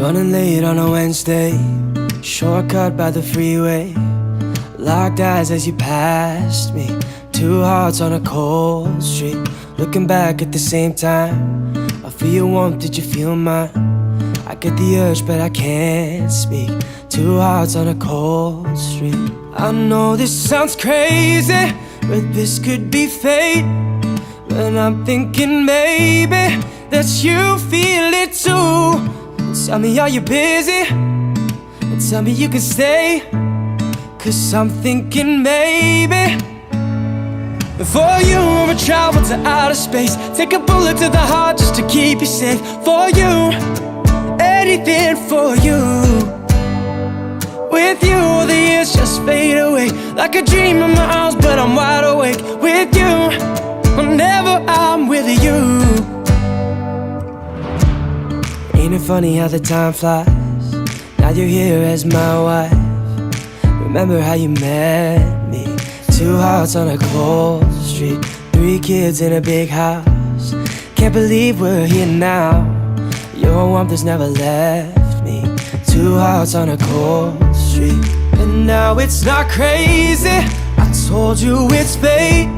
Running late on a Wednesday, shortcut by the freeway. Locked eyes as you passed me, two hearts on a cold street. Looking back at the same time, I feel your warmth, did you feel mine? I get the urge but I can't speak, two hearts on a cold street. I know this sounds crazy, but this could be fate. But I'm thinking maybe that you feel it too. Tell me, are you busy? And tell me you can stay, 'cause I'm thinking maybe for you I would travel to outer space, take a bullet to the heart just to keep you safe. For you, anything for you. With you, all the years just fade away, like a dream in my arms, but I'm wide awake. With you, whenever I'm with you. Ain't it funny how the time flies? Now you're here as my wife. Remember how you met me? Two hearts on a cold street, three kids in a big house. Can't believe we're here now. Your warmth has never left me. Two hearts on a cold street. And now it's not crazy, I told you it's fate.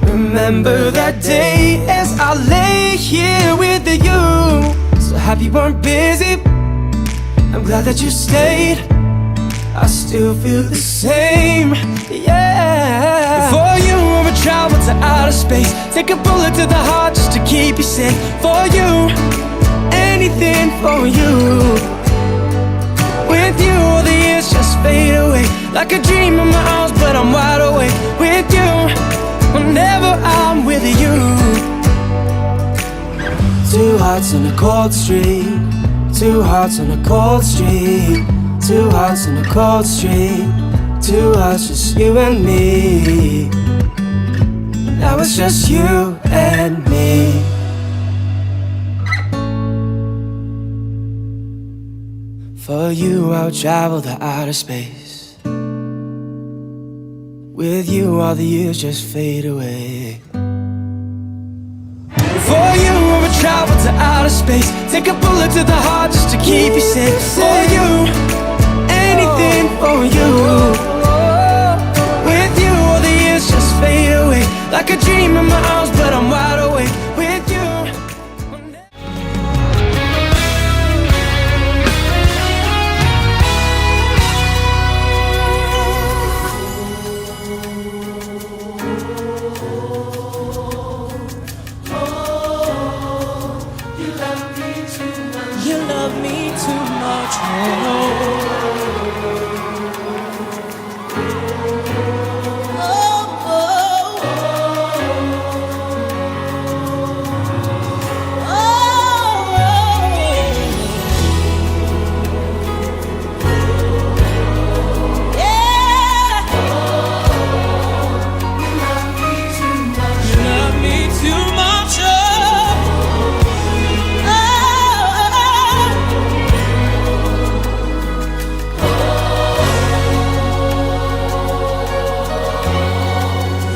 Remember that day as I lay here with you. So happy you weren't busy, I'm glad that you stayed. I still feel the same, yeah. For you, I would travel to outer space, take a bullet to the heart just to keep you safe. For you, anything for you. With you, all the years just fade away, like a dream in my arms, but I'm wide awake. With you, whenever I'm with you. Two hearts on a cold street, two hearts on a cold street, two hearts on a cold street, two hearts, just you and me. Now it's just you and me. For you, I'll travel to outer space. With you, all the years just fade away. For you, I would travel to outer space, take a bullet to the heart just to keep you safe. For you, anything for you. With you, all the years just fade away, like a dream in my arms, but I'm wide awake. With you. You love me too much.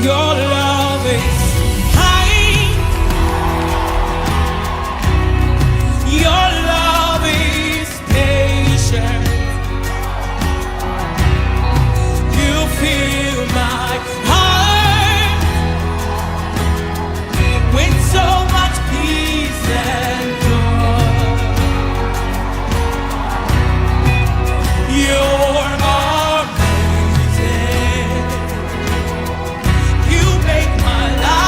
Your love is high. Your love is patient. You fill my heart with so much peace and joy. You're amazing. You make my life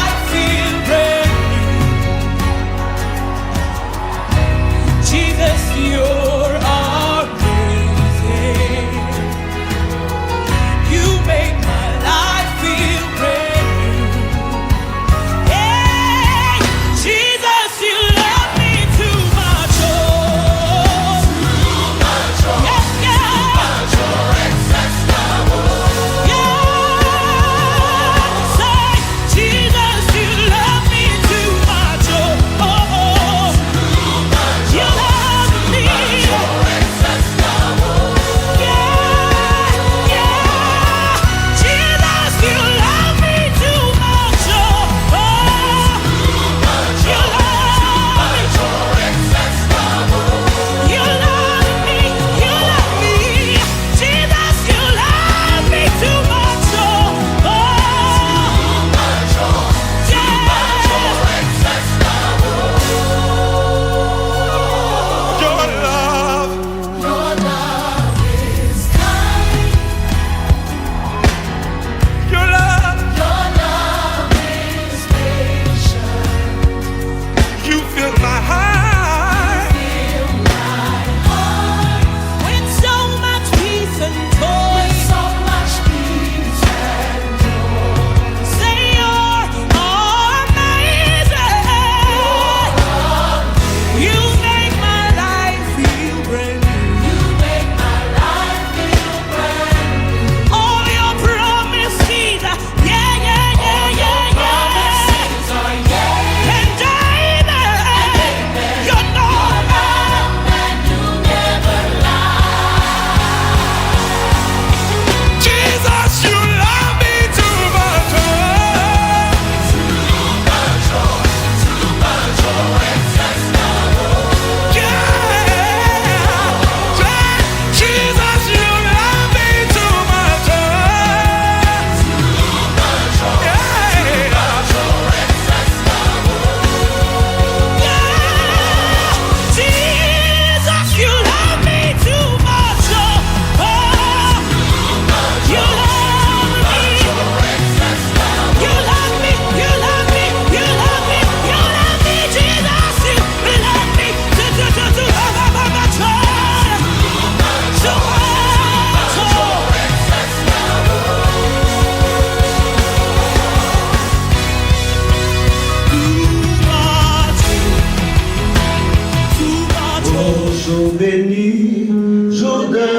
béni, jour de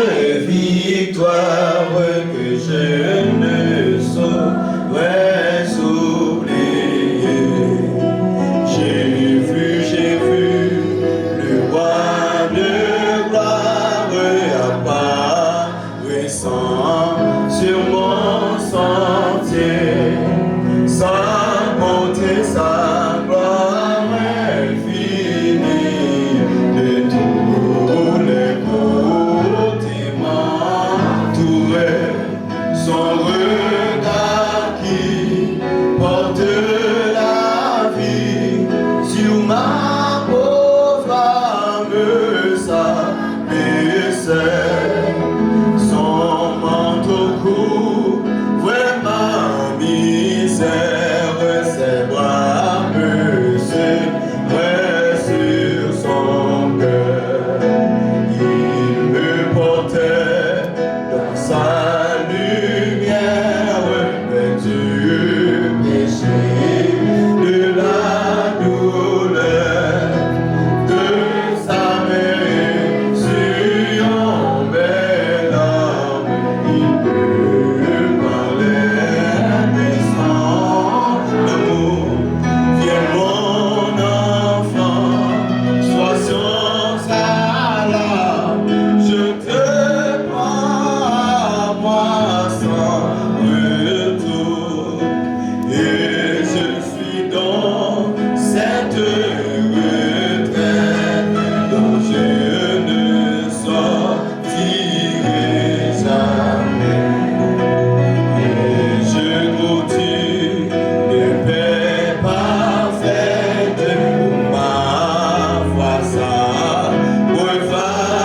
victoire que je ne saurais oublier. J'ai vu le roi de gloire apparaissant sur mon sentier. Sa bonté, sa gloire infinie, de tous les côtés m'entourait. Son regard qui porte la vie sur ma pauvre âme s'abaissait. Son manteau couvrait ma misère, ses bras me serraient sur son cœur. Il me portait dans sa lumière, mais du péché, de la douleur, de sa main sur mes larmes. Il me parlait de son amour. Viens mon enfant, sois sans alarme, je te prends à moi sans retour. Et je suis dans cette retraite dont je ne sortirai jamais. Et je continue de paix parfaite pour ma foi, sa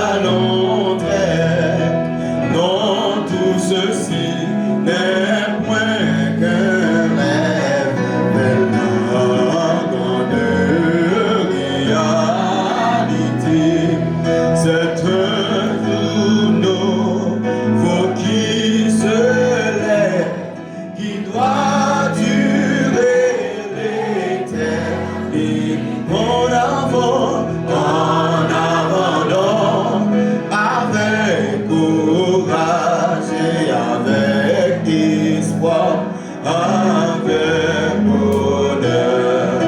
volonté. Non, tout ceci n'est point qu'un rêve, mais la grande réalité. C'est un jour nouveau qui se lève, qui doit durer l'éternité. En avant, non, avec courage et avec espoir, avec bonheur,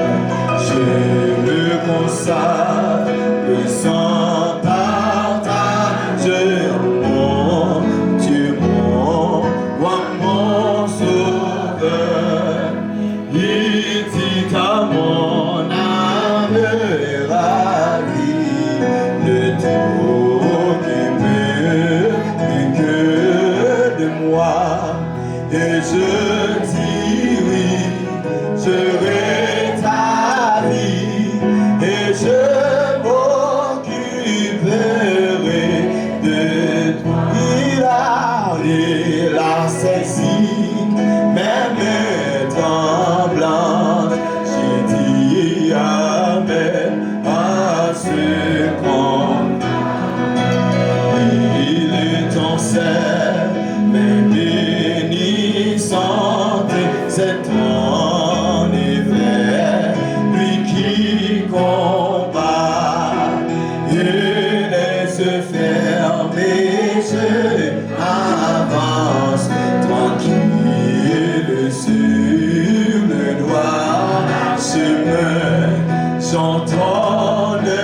je me consacre sans partage à mon Dieu, mon roi, mon sauveur. Il dit à mon âme ravie de tout qui que de moi. Et je dis oui, je rétablis et je m'occuperai de toi. Il a saisi mes mains tremblantes. J'ai dit amen à ce compte. Il est en serre, mais bénissante, c'est en effet lui qui combat. Et laisse fermer, je avance tranquille sur le droit chemin, chantant le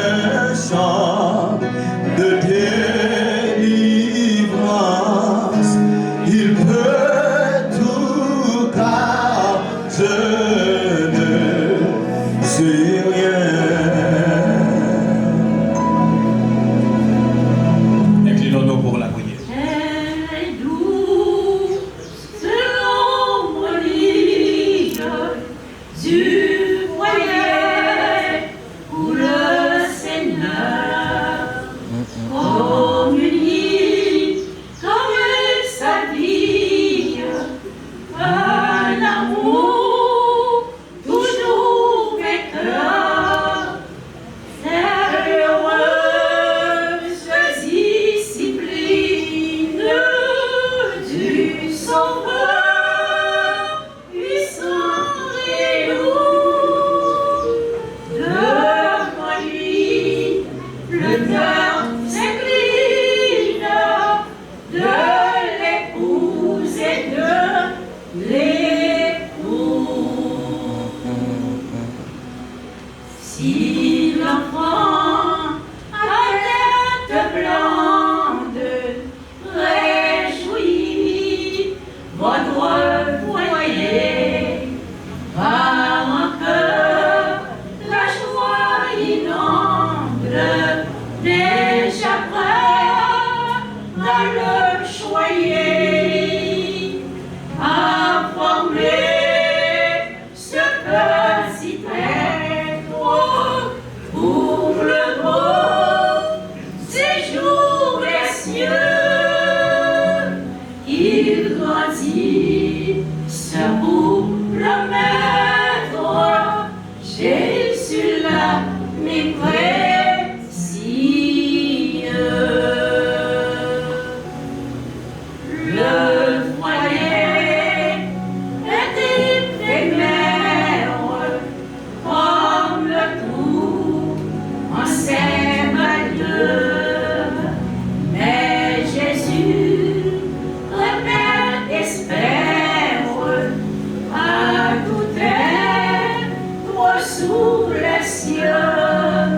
chant de délivrance. Il peut tout car je ne sais rien. Inclinons-nous pour la prière. Elle douce selon mon lit du foyer où le Seigneur communie comme sa vie, un amour toujours vainqueur. C'est l'heureuse discipline du Sauveur, puissant et lourd. cieux,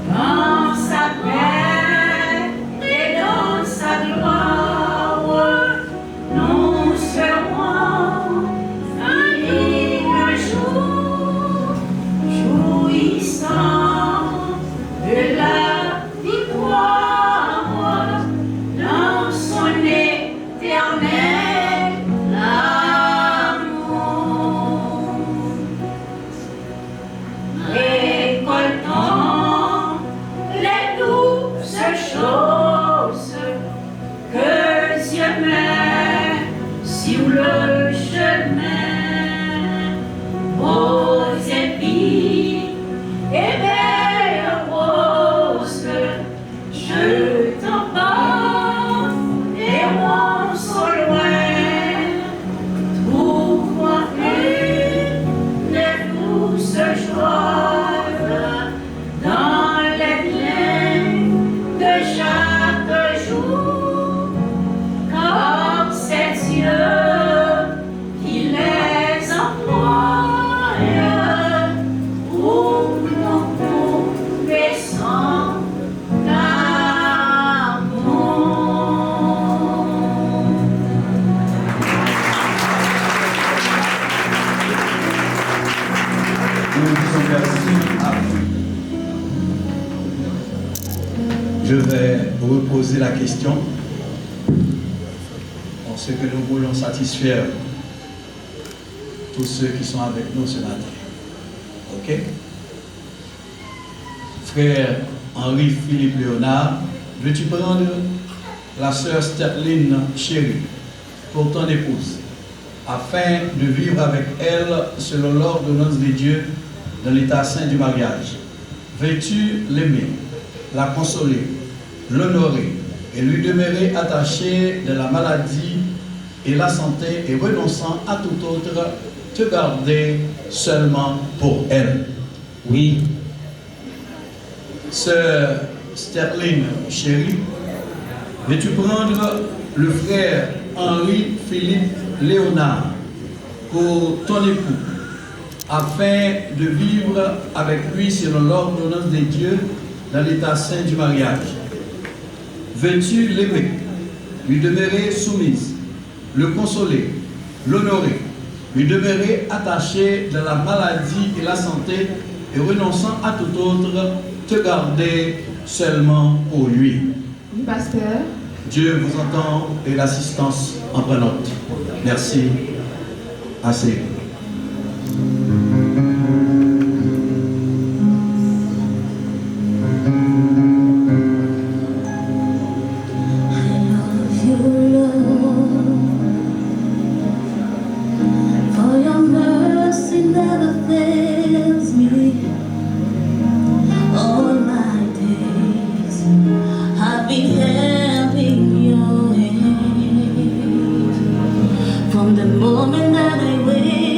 dans sa paix et dans sa gloire, nous serons unis un jour, jouissant de la victoire dans son éternel amour. Récoltons les douces choses que Dieu met sur le chemin, aux épis et belles roses, je t'emporte et on s'en loin, trouvant une douce joie dans les biens de chaque jour, car c'est Dieu qui les emploie pour nous trouver son amour. Nous disons merci à vous. Je vais reposer la question parce que nous voulons satisfaire tous ceux qui sont avec nous ce matin. Ok? Frère Henri-Philippe Léonard, veux-tu prendre la sœur Sterling Chérie pour ton épouse, afin de vivre avec elle selon l'ordonnance de Dieu dans l'état saint du mariage? Veux-tu l'aimer, la consoler, l'honorer et lui demeurer attaché de la maladie et la santé et renonçant à tout autre, te garder seulement pour elle? Oui, Sœur Sterling Chérie, veux-tu prendre le frère Henri-Philippe Léonard pour ton époux, afin de vivre avec lui selon l'ordonnance de Dieu dans l'état saint du mariage? Veux-tu l'aimer, lui demeurer soumise, le consoler, l'honorer, lui demeurer attaché dans la maladie et la santé et renonçant à tout autre, te garder seulement pour lui? Oui, pasteur. Dieu vous entend et l'assistance en prenante. Merci. Assez. For your mercy never fails me. All my days I've been held in your hand. From the moment that I wake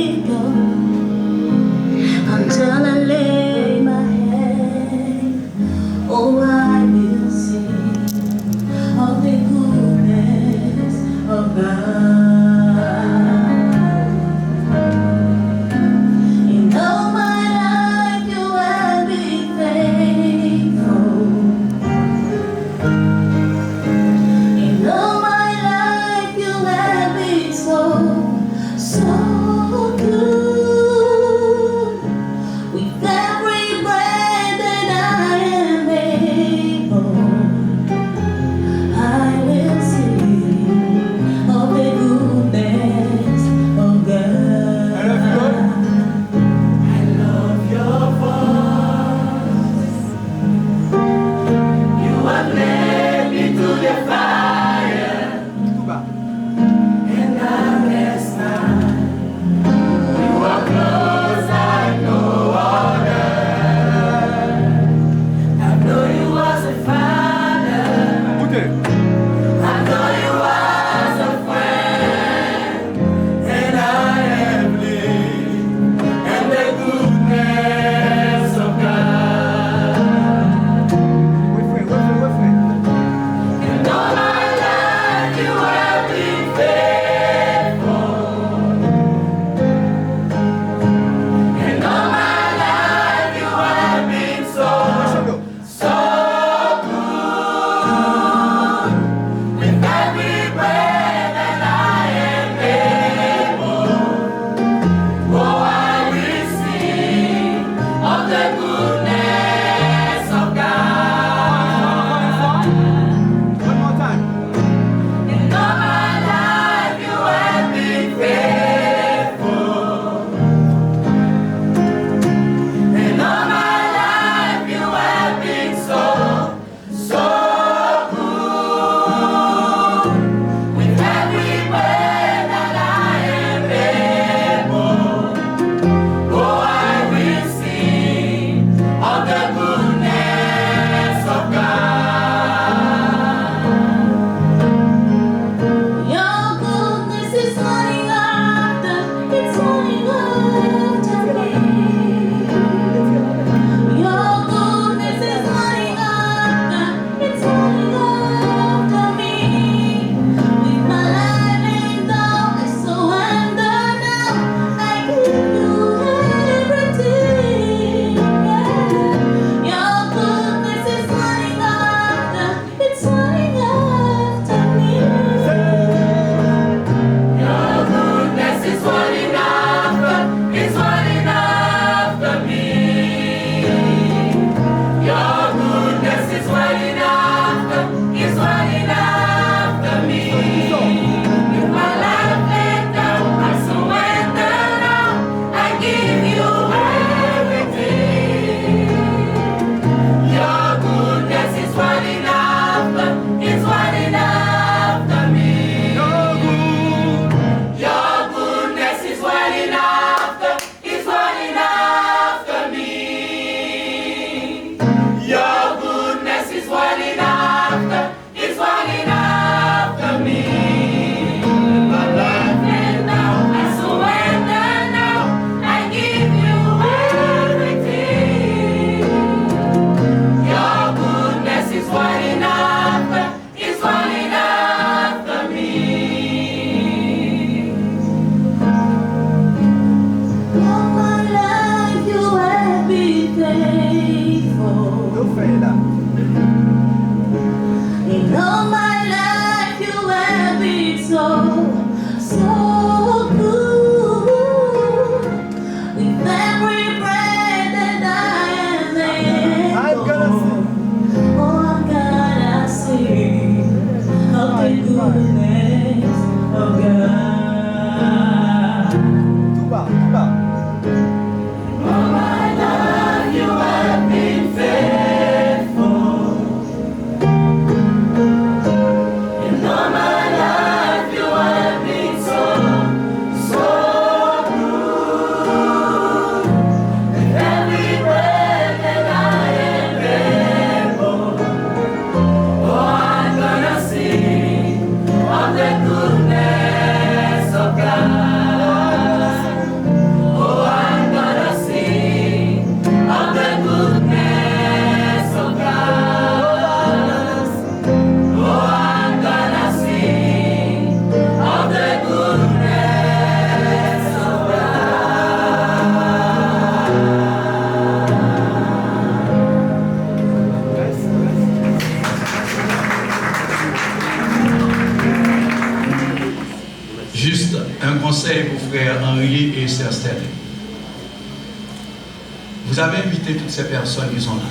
Vous avez invité toutes ces personnes qui sont là.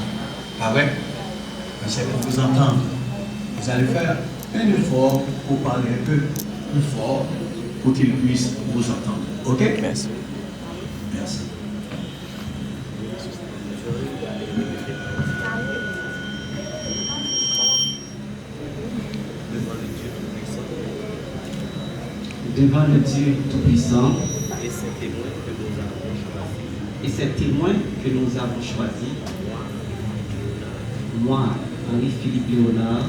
Pas vrai? C'est pour vous entendre. Vous allez faire un effort pour parler un peu plus fort pour qu'ils puissent vous entendre. Ok? Merci. Merci. Devant le Dieu Tout-Puissant et ces témoins que nous avons choisis, et ces témoins que nous avons choisis, moi, Henri-Philippe Léonard,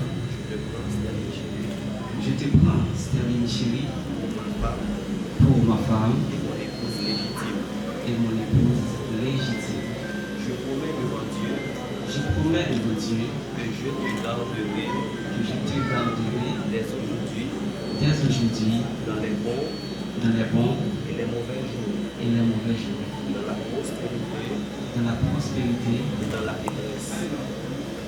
je te prends, Sterling Chéri, pour ma femme et mon épouse légitime. et mon épouse légitime. Je promets devant Dieu Je promets devant Dieu que je te garderai que je te garderai dès aujourd'hui dès aujourd'hui dans les bons dans les bons et les mauvais jours, et les mauvais jours, dans la prospérité dans la prospérité et dans la détresse,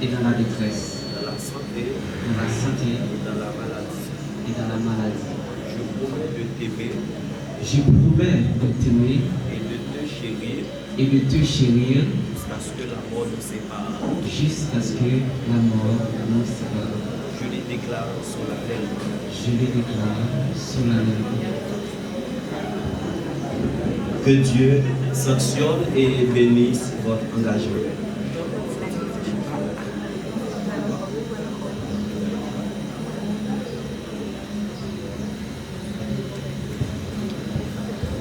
et dans la détresse, dans la santé dans la santé et dans la maladie. et dans la maladie. Je promets de t'aimer Je promets de t'aimer et de te chérir et de te chérir jusqu'à ce que la mort nous sépare. jusqu'à ce que la mort nous sépare. Je les déclare solennellement. Je les déclare solennellement. Que Dieu sanctionne et bénisse votre engagement.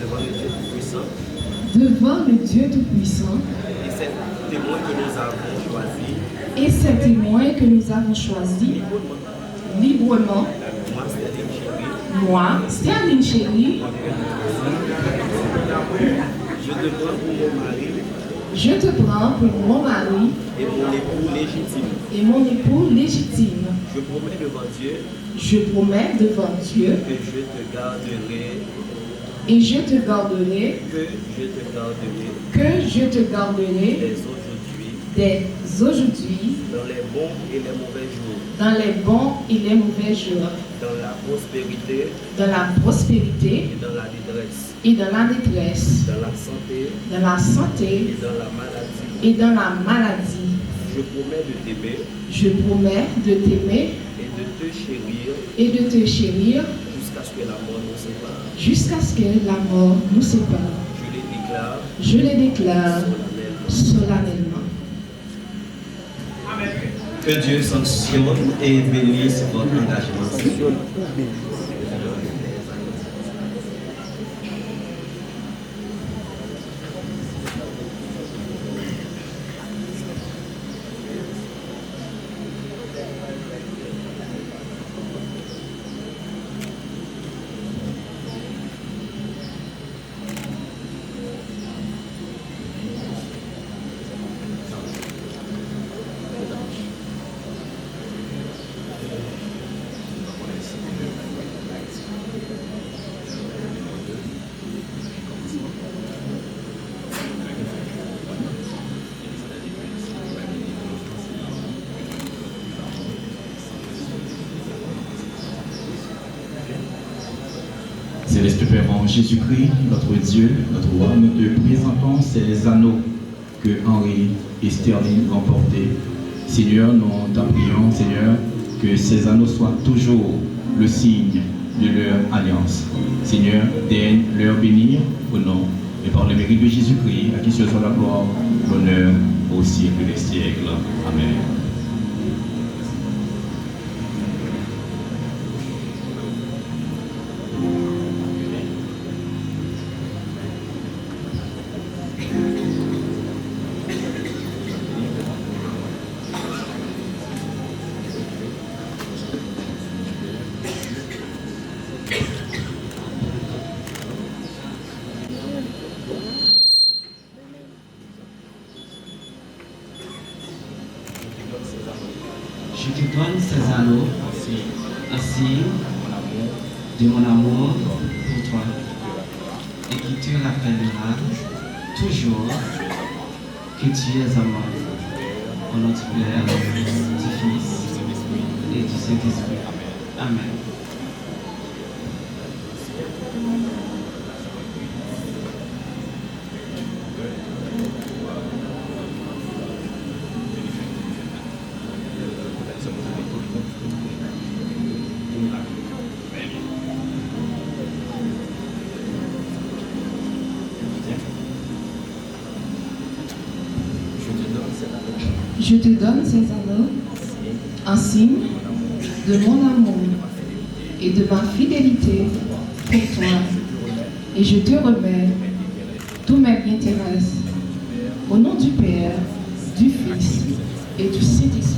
Devant le Dieu Tout-Puissant devant le Dieu Tout-Puissant et ces témoins que nous avons choisis, et ces témoins que nous avons choisis librement, moi, Sterling Chéri, moi, je Sterling Chéri, te prends pour mon mari je te prends pour mon mari et mon époux légitime. et mon époux légitime. Je promets devant Dieu Je promets devant Dieu que je te garderai, et je te garderai, que je te garderai que je te garderai dès aujourd'hui dès aujourd'hui dans les bons et les mauvais jours, dans les bons et les mauvais jours, dans la prospérité dans la prospérité et dans la détresse, et dans la détresse, dans la santé dans la santé et dans la maladie. et dans la maladie. Je promets de t'aimer Je promets de t'aimer et de te chérir et de te chérir jusqu'à ce que la mort nous sépare. jusqu'à ce que la mort nous sépare. Je les déclare Je les déclare solennellement. que Dieu sanctionne et bénisse votre engagement. Céleste Père en Jésus-Christ, notre Dieu, notre roi, nous te présentons ces anneaux que Henri et Sterling ont portés. Seigneur, nous t'en prions, Seigneur, que ces anneaux soient toujours le signe de leur alliance. Seigneur, daigne leur bénir au nom et par le mérite de Jésus-Christ, à qui se soit la gloire, l'honneur au siècle des siècles. Amen. Je te donne ces anneaux, ainsi de mon amour pour toi, et qui te rappellera toujours que tu es à moi. Au nom du Père, du Fils et du Saint-Esprit. Amen. Je te donne ces anneaux, un signe de mon amour et de ma fidélité pour toi. Et je te remets tous mes biens terrestres. Au nom du Père, du Fils et du Saint-Esprit.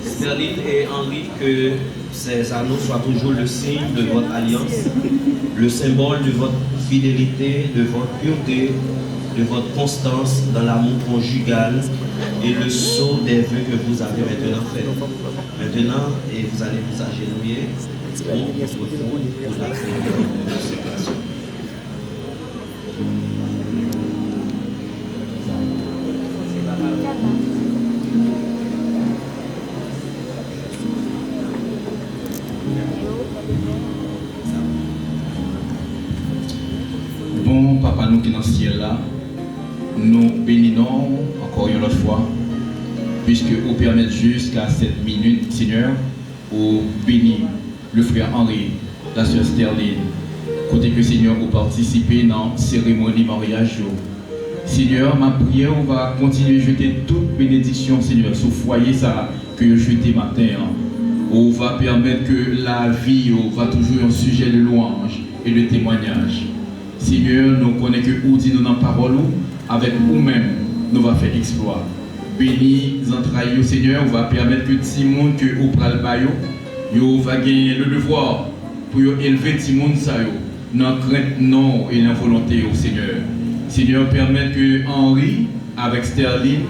Sterling et Henri, que ces anneaux soient toujours le signe de votre alliance, le symbole de votre fidélité, de votre pureté, de votre constance dans l'amour conjugal et le sceau des vœux que vous avez maintenant fait. Maintenant, et vous allez vous agenouiller pour la consécration. Bon papa nous qui est dans le ciel là, nous bénissons encore une autre fois, puisque vous permettez jusqu'à cette minute, Seigneur, vous bénissez le frère Henri, la sœur Sterling, côté que Seigneur vous participez dans la cérémonie mariage. Seigneur, ma prière, on va continuer à jeter toute bénédiction, Seigneur, sur le foyer ça que je jeté matin. On va permettre que la vie va toujours un sujet de louange et de témoignage. Seigneur, nous connaissons que vous dites dans la parole, avec vous-même, nous va faire exploit. Bénis les entrailles, Seigneur, on va permettre que tout le monde que vous prenez le baillot, vous va gagner le devoir pour élever tout le monde dans la crainte non et la volonté au Seigneur. Seigneur, permettre que Henri, avec Sterling,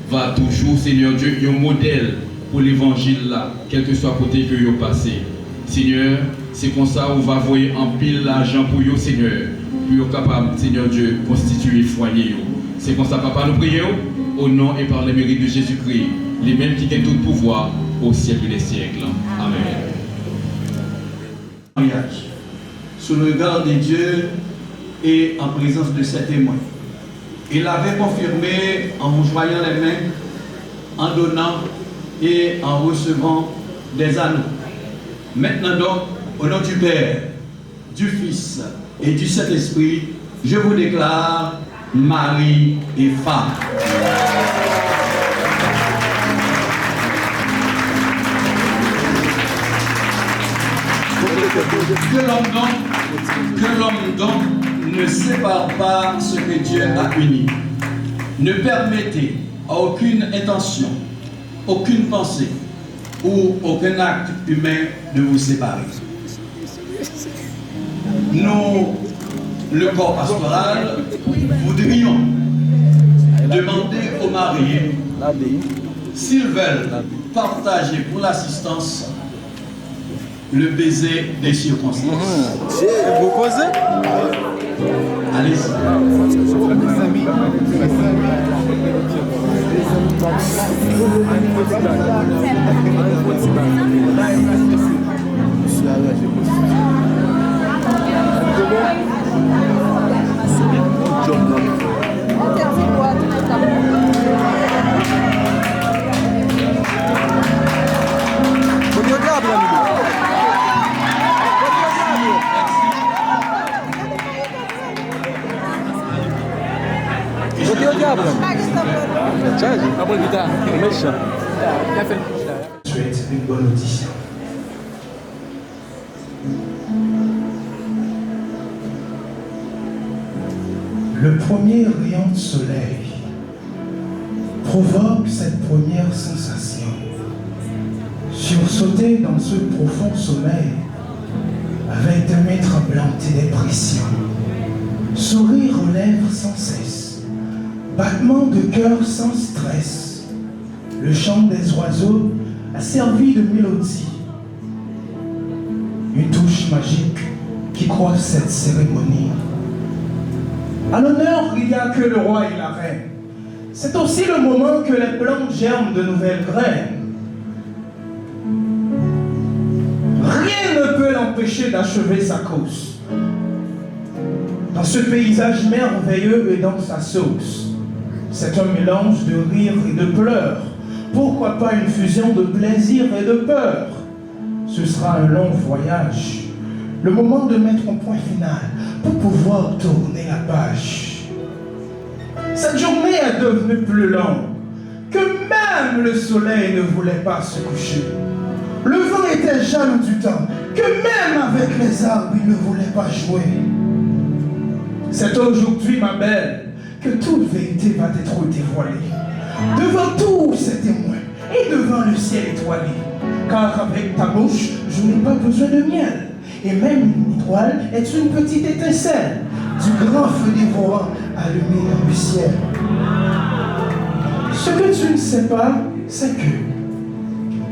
va toujours, Seigneur Dieu, un modèle pour l'évangile là, quel que soit côté que vous passez. Seigneur, c'est comme ça qu'on va voir en pile l'argent pour vous, Seigneur, pour être capable, Seigneur Dieu, constituer foyer. C'est comme ça, Papa, nous prions au nom et par les mérites de Jésus-Christ, les mêmes qui ont tout pouvoir au siècle des siècles. Amen. Mariage, sous le regard de Dieu et en présence de ses témoins. Il avait confirmé en vous joignant les mains, en donnant et en recevant des anneaux. Maintenant donc, au nom du Père, du Fils et du Saint-Esprit, je vous déclare mari et femme. Que l'homme donc ne sépare pas ce que Dieu a uni. Ne permettez à aucune intention, aucune pensée ou aucun acte humain de vous séparer. Nous, le corps pastoral, voudrions demander aux mariés s'ils veulent partager pour l'assistance le baiser des circonstances. Vous causez? Allez-y. Souhaite une bonne audition. Le premier rayon de soleil provoque cette première sensation. Sursauter dans ce profond sommeil avec des mains tremblantes et des pressions. Sourire aux lèvres sans cesse. Battement de cœur sans stress. Le chant des oiseaux a servi de mélodie. Une touche magique qui croise cette cérémonie. À l'honneur, il n'y a que le roi et la reine. C'est aussi le moment que les plantes germent de nouvelles graines. Rien ne peut l'empêcher d'achever sa cause. Dans ce paysage merveilleux et dans sa sauce, c'est un mélange de rire et de pleurs. Pourquoi pas une fusion de plaisir et de peur? Ce sera un long voyage, Le moment de mettre un point final pour pouvoir tourner la page. Cette journée est devenue plus longue que même le soleil ne voulait pas se coucher. Le vent était jaloux du temps que même avec les arbres il ne voulait pas jouer. C'est aujourd'hui, ma belle, que toute vérité va être dévoilée. Devant tous ces témoins et devant le ciel étoilé. Car avec ta bouche, je n'ai pas besoin de miel. Et même une étoile est une petite étincelle du grand feu dévorant allumé dans le ciel. Ce que tu ne sais pas, c'est que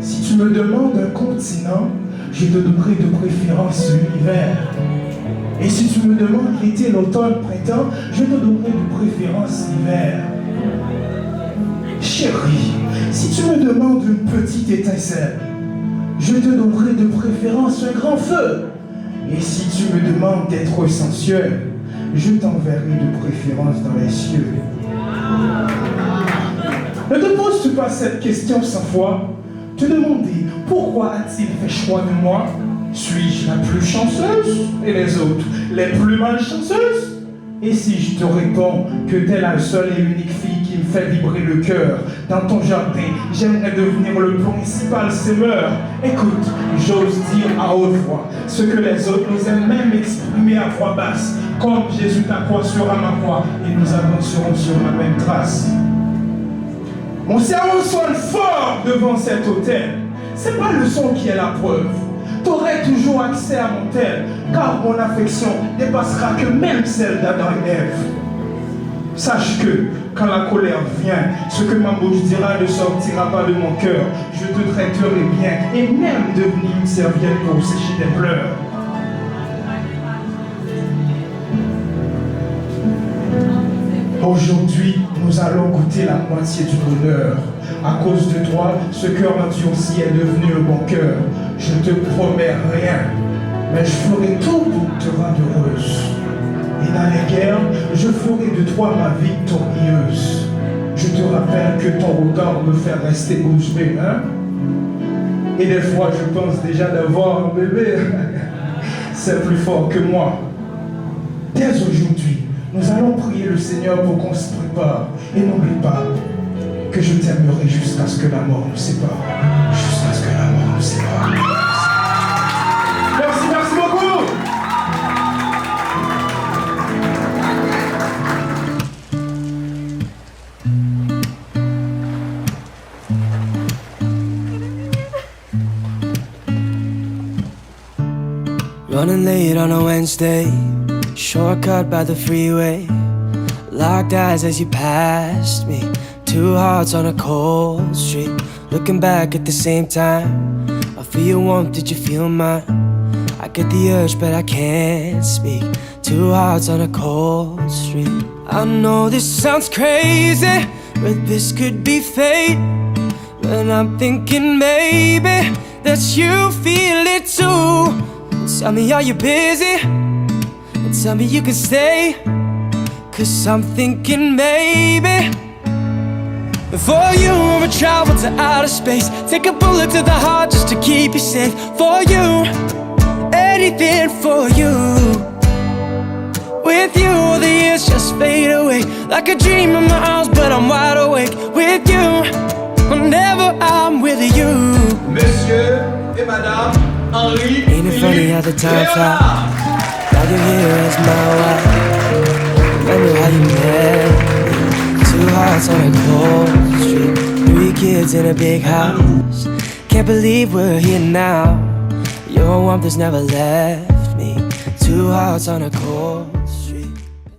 si tu me demandes un continent, je te donnerai de préférence l'hiver. Et si tu me demandes l'été, l'automne, le printemps, je te donnerai de préférence l'hiver. Chérie, si tu me demandes une petite étincelle, je te donnerai de préférence un grand feu. Et si tu me demandes d'être sensuel, je t'enverrai de préférence dans les cieux. Ne te poses-tu pas cette question 100 fois? Te demander pourquoi a-t-il fait choix de moi? Suis-je la plus chanceuse et les autres les plus malchanceuses? Et si je te réponds que t'es la seule et unique fille qui me fait vibrer le cœur dans ton jardin, j'aimerais devenir le principal semeur. Écoute, j'ose dire à haute voix ce que les autres nous aiment même exprimer à voix basse, comme Jésus t'accroissera ma croix et nous avancerons sur la même trace. Mon cerveau sonne fort devant cet autel. C'est pas le son qui est la preuve. T'aurais toujours accès à mon tel, car mon affection dépassera que même celle d'Adam et Ève. Sache que, quand la colère vient, ce que ma bouche dira ne sortira pas de mon cœur. Je te traiterai bien, et même devenir une serviette pour sécher tes pleurs. Aujourd'hui, nous allons goûter la moitié du bonheur. À cause de toi, ce cœur endurci est devenu un bon cœur. Je ne te promets rien, mais je ferai tout pour te rendre heureuse. Et dans les guerres, je ferai de toi ma victorieuse. Je te rappelle que ton regard me fait rester bouche bée, hein? Et des fois, je pense déjà d'avoir un bébé. C'est plus fort que moi. Dès aujourd'hui, nous allons prier le Seigneur pour qu'on se prépare. Et n'oublie pas que je t'aimerai jusqu'à ce que la mort nous sépare. Jusqu'à ce que la mort nous sépare. Merci, merci beaucoup. Running late on a Wednesday, shortcut by the freeway. Locked eyes as you passed me. Two hearts on a cold street. Looking back at the same time. I feel your warmth, did you feel mine? I get the urge but I can't speak. Two hearts on a cold street. I know this sounds crazy, but this could be fate. But I'm thinking maybe that you feel it too. Tell me, are you busy? And tell me you can stay. 'Cause I'm thinking maybe for you I would travel to outer space. Take a bullet to the heart just to keep you safe. For you, anything for you. With you, the years just fade away. Like a dream in my arms, but I'm wide awake. With you, whenever I'm with you. Monsieur et Madame Henri. Ain't it funny how the time flies? Now you're here as my wife. Remember how you met me? Two hearts on a cold street. 3 kids in a big house. Can't believe we're here now. Your warmth has never left me. Two hearts on a cold